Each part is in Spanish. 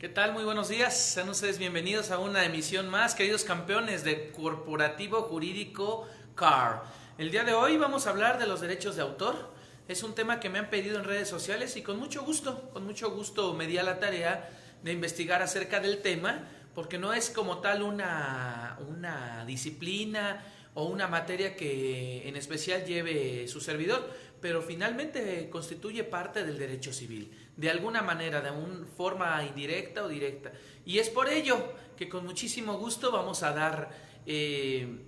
¿Qué tal? Muy buenos días. Sean ustedes bienvenidos a una emisión más, queridos campeones de Corporativo Jurídico CAR. El día de hoy vamos a hablar de los derechos de autor. Es un tema que me han pedido en redes sociales y con mucho gusto me di a la tarea de investigar acerca del tema, porque no es como tal una disciplina o una materia que en especial lleve su servidor, pero finalmente constituye parte del derecho civil, de alguna manera, de una forma indirecta o directa. Y es por ello que con muchísimo gusto vamos a dar,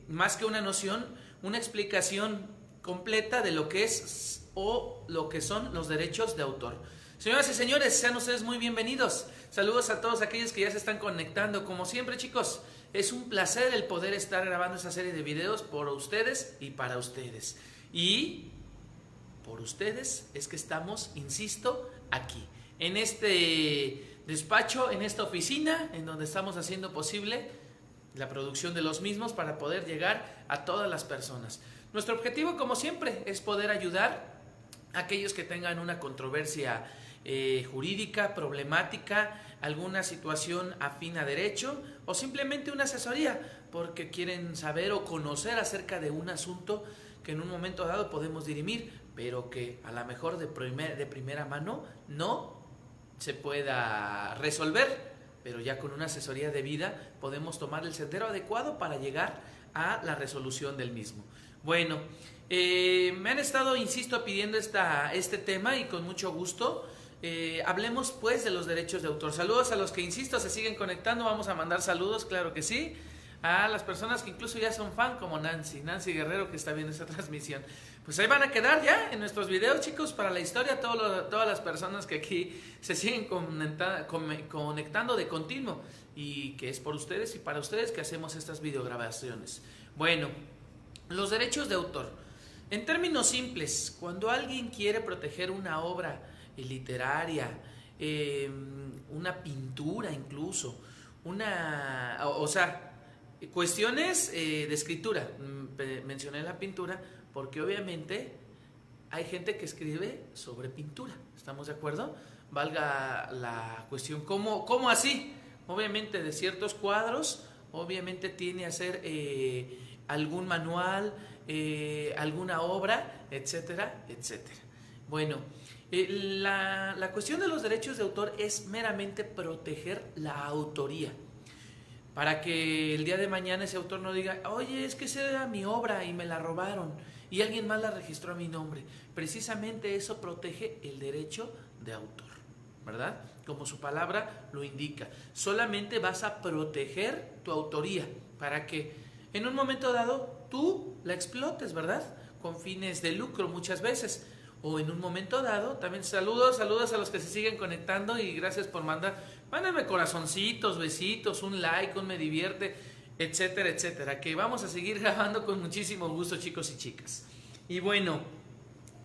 más que una noción, una explicación completa de lo que es o lo que son los derechos de autor. Señoras y señores, sean ustedes muy bienvenidos. Saludos a todos aquellos que ya se están conectando. Como siempre, chicos, es un placer el poder estar grabando esta serie de videos por ustedes y para ustedes. Y por ustedes es que estamos, insisto, aquí, en este despacho, en esta oficina, en donde estamos haciendo posible la producción de los mismos para poder llegar a todas las personas. Nuestro objetivo, como siempre, es poder ayudar a aquellos que tengan una controversia jurídica, problemática, alguna situación afín a derecho o simplemente una asesoría porque quieren saber o conocer acerca de un asunto que en un momento dado podemos dirimir, pero que a lo mejor de primera mano no se pueda resolver, pero ya con una asesoría debida podemos tomar el sendero adecuado para llegar a la resolución del mismo. Bueno, me han estado, insisto, pidiendo este tema y con mucho gusto. Hablemos pues de los derechos de autor. Saludos a los que, insisto, se siguen conectando. Vamos a mandar saludos, claro que sí, a las personas que incluso ya son fan, como Nancy Guerrero, que está viendo esta transmisión. Pues ahí van a quedar ya en nuestros videos, chicos, para la historia, todas las personas que aquí se siguen conectando de continuo, y que es por ustedes y para ustedes que hacemos estas videograbaciones. Bueno, los derechos de autor. En términos simples, cuando alguien quiere proteger una obra literaria, una pintura incluso, cuestiones de escritura. Mencioné la pintura porque obviamente hay gente que escribe sobre pintura, ¿estamos de acuerdo? Valga la cuestión, ¿cómo así? Obviamente de ciertos cuadros, obviamente tiene a ser algún manual, alguna obra, etcétera, etcétera. Bueno, la cuestión de los derechos de autor es meramente proteger la autoría, para que el día de mañana ese autor no diga, oye, es que esa era mi obra y me la robaron y alguien más la registró a mi nombre. Precisamente eso protege el derecho de autor, ¿verdad? Como su palabra lo indica. Solamente vas a proteger tu autoría para que en un momento dado tú la explotes, ¿verdad? Con fines de lucro muchas veces. O en un momento dado, también saludos a los que se siguen conectando y gracias por mándame corazoncitos, besitos, un like, un me divierte, etcétera, etcétera, que vamos a seguir grabando con muchísimo gusto, chicos y chicas. Y bueno,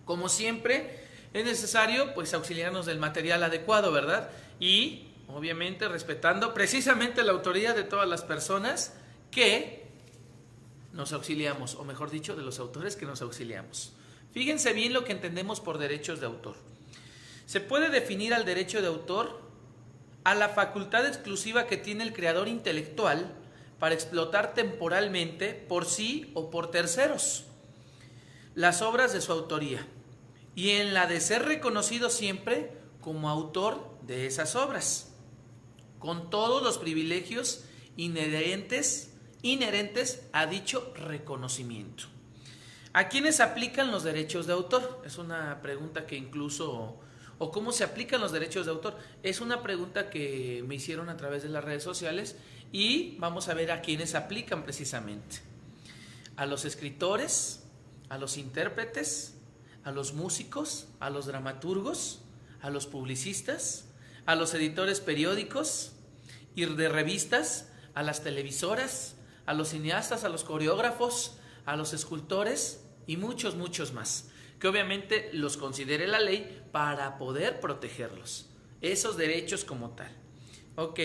como siempre, es necesario pues auxiliarnos del material adecuado, ¿verdad? Y obviamente respetando precisamente la autoría de todas las personas que nos auxiliamos, o mejor dicho, de los autores que nos auxiliamos. Fíjense bien lo que entendemos por derechos de autor. Se puede definir al derecho de autor a la facultad exclusiva que tiene el creador intelectual para explotar temporalmente por sí o por terceros las obras de su autoría, y en la de ser reconocido siempre como autor de esas obras, con todos los privilegios inherentes a dicho reconocimiento. ¿A quiénes aplican los derechos de autor? Es una pregunta que incluso, o cómo se aplican los derechos de autor, es una pregunta que me hicieron a través de las redes sociales y vamos a ver a quiénes aplican precisamente. A los escritores, a los intérpretes, a los músicos, a los dramaturgos, a los publicistas, a los editores periódicos y de revistas, a las televisoras, a los cineastas, a los coreógrafos, a los escultores y muchos más, que obviamente los considere la ley para poder protegerlos, esos derechos como tal. Ok,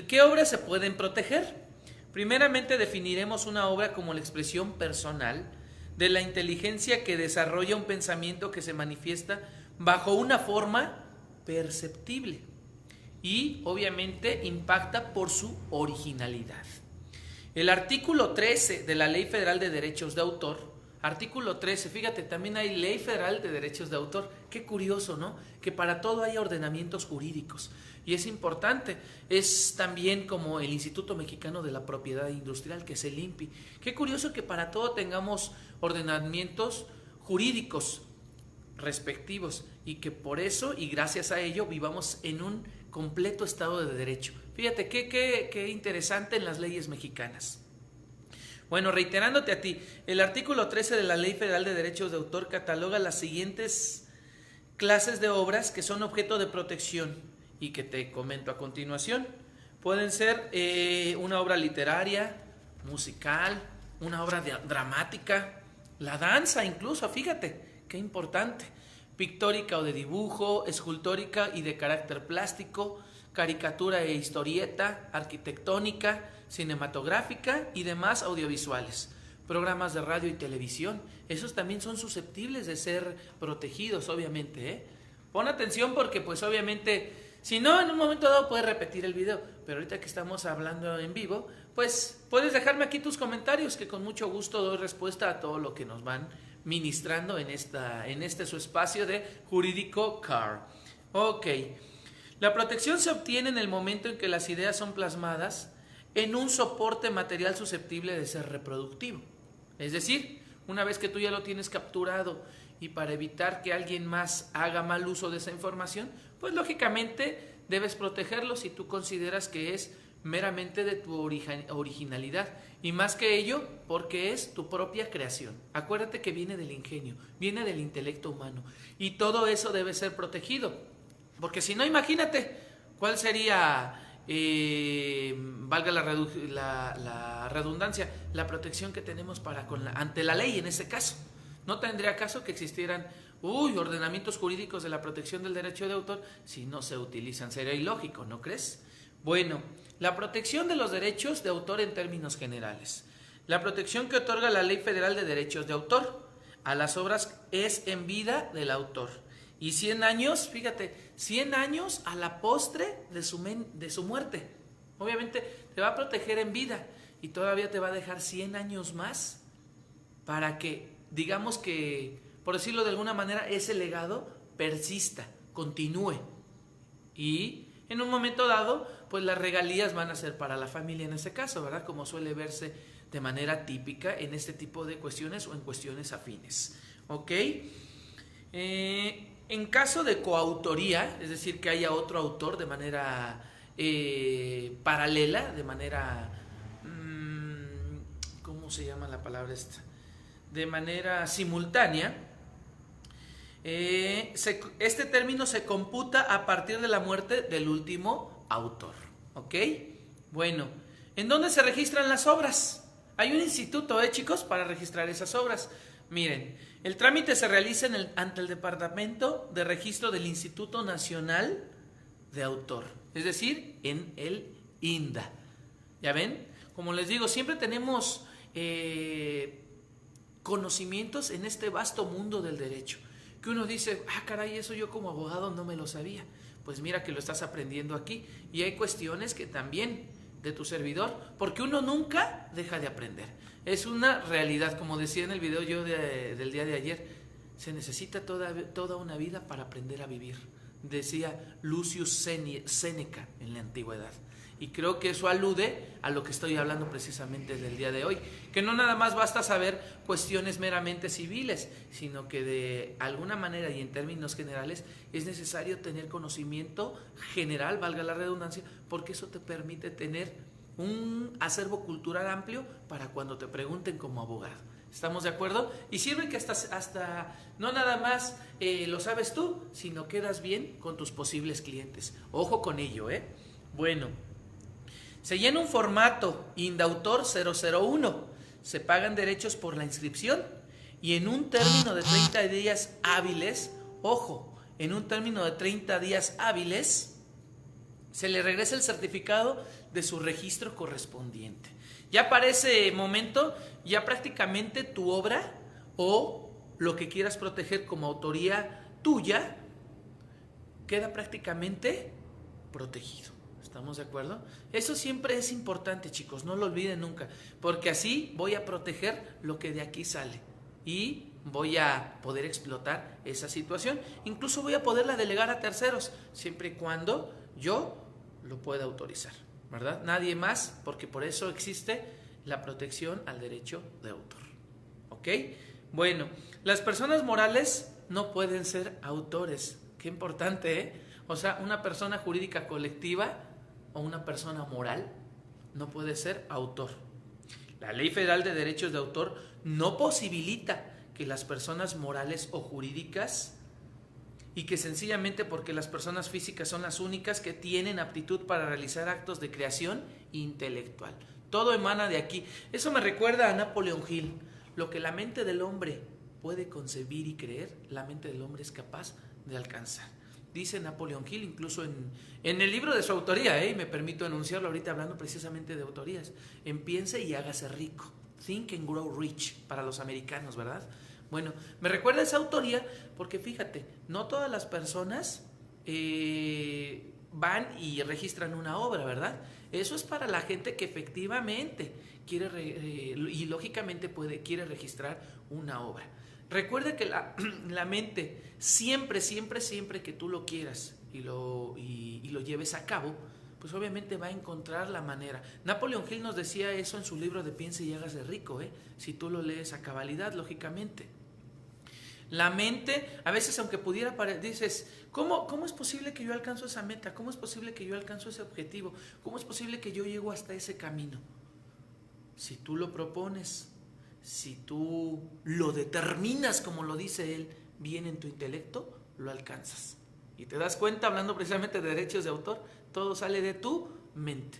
¿qué obras se pueden proteger? Primeramente definiremos una obra como la expresión personal de la inteligencia que desarrolla un pensamiento que se manifiesta bajo una forma perceptible y obviamente impacta por su originalidad. El artículo 13 de la Ley Federal de Derechos de Autor, artículo 13, fíjate, también hay Ley Federal de Derechos de Autor. Qué curioso, ¿no? Que para todo haya ordenamientos jurídicos. Y es importante. Es también como el Instituto Mexicano de la Propiedad Industrial, que es el INPI. Qué curioso que para todo tengamos ordenamientos jurídicos respectivos y que por eso y gracias a ello vivamos en un completo estado de derecho. Fíjate qué interesante en las leyes mexicanas. Bueno, reiterándote a ti, el artículo 13 de la Ley Federal de Derechos de Autor cataloga las siguientes clases de obras que son objeto de protección y que te comento a continuación. Pueden ser una obra literaria, musical, una obra dramática, la danza incluso, fíjate, qué importante, pictórica o de dibujo, escultórica y de carácter plástico, caricatura e historieta, arquitectónica, cinematográfica y demás audiovisuales, programas de radio y televisión. Esos también son susceptibles de ser protegidos, obviamente, ¿eh? Pon atención porque pues obviamente, si no, en un momento dado puedes repetir el video, pero ahorita que estamos hablando en vivo, pues puedes dejarme aquí tus comentarios, que con mucho gusto doy respuesta a todo lo que nos van ministrando en este su espacio de Jurídico CAR. Ok, la protección se obtiene en el momento en que las ideas son plasmadas en un soporte material susceptible de ser reproductivo. Es decir, una vez que tú ya lo tienes capturado y para evitar que alguien más haga mal uso de esa información, pues lógicamente debes protegerlo si tú consideras que es meramente de tu originalidad y más que ello porque es tu propia creación. Acuérdate que viene del ingenio, viene del intelecto humano y todo eso debe ser protegido, porque si no, imagínate cuál sería, valga la redundancia, la protección que tenemos ante la ley en ese caso. No tendría caso que existieran ordenamientos jurídicos de la protección del derecho de autor si no se utilizan. Sería ilógico, ¿no crees? Bueno, la protección de los derechos de autor en términos generales. La protección que otorga la Ley Federal de Derechos de Autor a las obras es en vida del autor. Y 100 años, fíjate, 100 años a la postre de su muerte. Obviamente te va a proteger en vida y todavía te va a dejar 100 años más para que, digamos que, por decirlo de alguna manera, ese legado persista, continúe. Y en un momento dado, pues las regalías van a ser para la familia en ese caso, ¿verdad? Como suele verse de manera típica en este tipo de cuestiones o en cuestiones afines. ¿Ok? En caso de coautoría, es decir, que haya otro autor de manera paralela, de manera, ¿cómo se llama la palabra esta? De manera simultánea, este término se computa a partir de la muerte del último autor. ¿Ok? Bueno, ¿en dónde se registran las obras? Hay un instituto, chicos, para registrar esas obras. Miren, el trámite se realiza ante el Departamento de Registro del Instituto Nacional de Autor, es decir, en el INDA. ¿Ya ven? Como les digo, siempre tenemos conocimientos en este vasto mundo del derecho, que uno dice, caray, eso yo como abogado no me lo sabía. Pues mira que lo estás aprendiendo aquí y hay cuestiones que también de tu servidor, porque uno nunca deja de aprender. Es una realidad, como decía en el video yo del día de ayer, se necesita toda una vida para aprender a vivir, decía Lucius Séneca en la antigüedad. Y creo que eso alude a lo que estoy hablando precisamente del día de hoy, que no nada más basta saber cuestiones meramente civiles, sino que de alguna manera y en términos generales es necesario tener conocimiento general, valga la redundancia, porque eso te permite tener un acervo cultural amplio para cuando te pregunten como abogado. ¿Estamos de acuerdo? Y sirve que hasta no nada más lo sabes tú, sino quedas bien con tus posibles clientes. Ojo con ello, ¿eh? Bueno, se llena un formato Indautor 001, se pagan derechos por la inscripción y en un término de 30 días hábiles, ojo, en un término de 30 días hábiles, se le regresa el certificado de su registro correspondiente. Ya para ese momento, ya prácticamente tu obra o lo que quieras proteger como autoría tuya queda prácticamente protegido. ¿Estamos de acuerdo? Eso siempre es importante, chicos, no lo olviden nunca, porque así voy a proteger lo que de aquí sale y voy a poder explotar esa situación. Incluso voy a poderla delegar a terceros, siempre y cuando yo lo pueda autorizar, ¿verdad? Nadie más, porque por eso existe la protección al derecho de autor. ¿Ok? Bueno, las personas morales no pueden ser autores. Qué importante, ¿eh? O sea, una persona jurídica colectiva o una persona moral no puede ser autor. La Ley Federal de Derechos de Autor no posibilita que las personas morales o jurídicas, y que sencillamente porque las personas físicas son las únicas que tienen aptitud para realizar actos de creación intelectual. Todo emana de aquí. Eso me recuerda a Napoleón Hill. Lo que la mente del hombre puede concebir y creer, la mente del hombre es capaz de alcanzar. Dice Napoleón Hill, incluso en el libro de su autoría, y me permito enunciarlo ahorita hablando precisamente de autorías, en Piense y hágase rico, Think and Grow Rich, para los americanos, ¿verdad? Bueno, me recuerda esa autoría porque fíjate, no todas las personas van y registran una obra, ¿verdad? Eso es para la gente que efectivamente quiere y lógicamente quiere registrar una obra. Recuerda que la mente siempre que tú lo quieras y lo lleves a cabo, pues obviamente va a encontrar la manera. Napoleón Hill nos decía eso en su libro de Piense y hágase rico, si tú lo lees a cabalidad, lógicamente. La mente, a veces aunque pudiera dices, ¿cómo es posible que yo alcanzo esa meta? ¿Cómo es posible que yo alcanzo ese objetivo? ¿Cómo es posible que yo llego hasta ese camino? Si tú lo propones, si tú lo determinas, como lo dice él, bien en tu intelecto, lo alcanzas. Y te das cuenta, hablando precisamente de derechos de autor, todo sale de tu mente.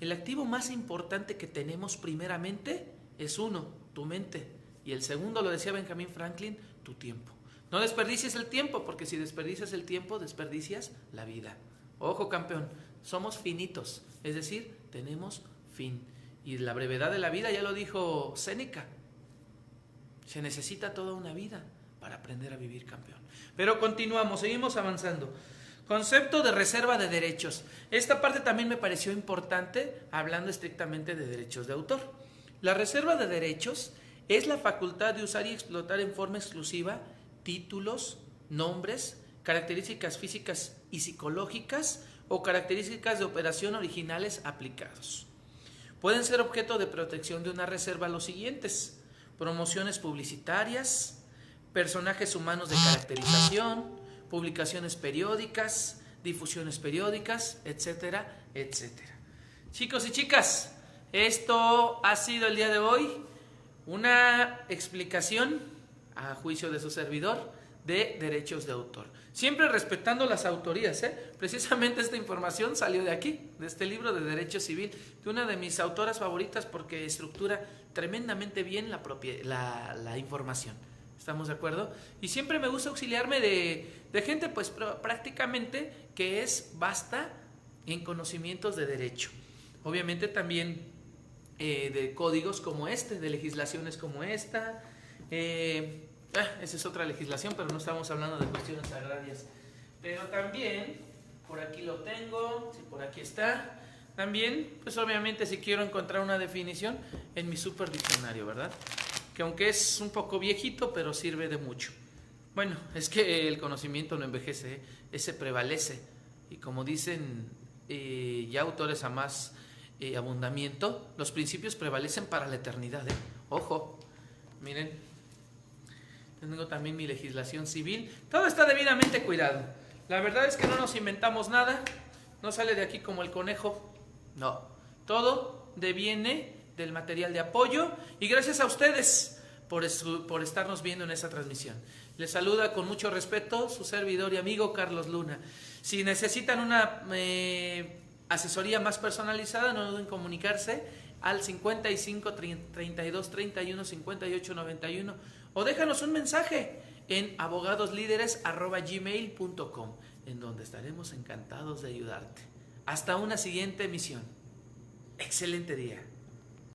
El activo más importante que tenemos primeramente es uno, tu mente. Y el segundo, lo decía Benjamin Franklin, tu tiempo. No desperdicies el tiempo, porque si desperdicias el tiempo, desperdicias la vida. Ojo, campeón, somos finitos, es decir, tenemos fin. Y la brevedad de la vida, ya lo dijo Séneca, se necesita toda una vida para aprender a vivir, campeón. Pero continuamos, seguimos avanzando. Concepto de reserva de derechos. Esta parte también me pareció importante, hablando estrictamente de derechos de autor. La reserva de derechos es la facultad de usar y explotar en forma exclusiva títulos, nombres, características físicas y psicológicas o características de operación originales aplicados. Pueden ser objeto de protección de una reserva los siguientes: promociones publicitarias, personajes humanos de caracterización, publicaciones periódicas, difusiones periódicas, etcétera, etcétera. Chicos y chicas, esto ha sido el día de hoy una explicación, a juicio de su servidor, de derechos de autor. Siempre respetando las autorías, Precisamente esta información salió de aquí, de este libro de Derecho Civil, de una de mis autoras favoritas porque estructura tremendamente bien la información. ¿Estamos de acuerdo? Y siempre me gusta auxiliarme de gente, pues prácticamente que es vasta en conocimientos de derecho. Obviamente también de códigos como este, de legislaciones como esta. Esa es otra legislación, pero no estamos hablando de cuestiones agrarias. Pero también, por aquí lo tengo, sí, por aquí está. También, pues obviamente si quiero encontrar una definición en mi super diccionario, ¿verdad? Que aunque es un poco viejito, pero sirve de mucho. Bueno, es que el conocimiento no envejece, ese prevalece. Y como dicen ya autores a más abundamiento, los principios prevalecen para la eternidad, Ojo, miren, tengo también mi legislación civil. Todo está debidamente cuidado. La verdad es que no nos inventamos nada, no sale de aquí como el conejo, no. Todo deviene del material de apoyo y gracias a ustedes por estarnos viendo en esta transmisión. Les saluda con mucho respeto su servidor y amigo Carlos Luna. Si necesitan una asesoría más personalizada, no duden en comunicarse al 55 32 31 58 91 o déjanos un mensaje en abogadoslíderes@gmail.com, en donde estaremos encantados de ayudarte. Hasta una siguiente emisión. Excelente día.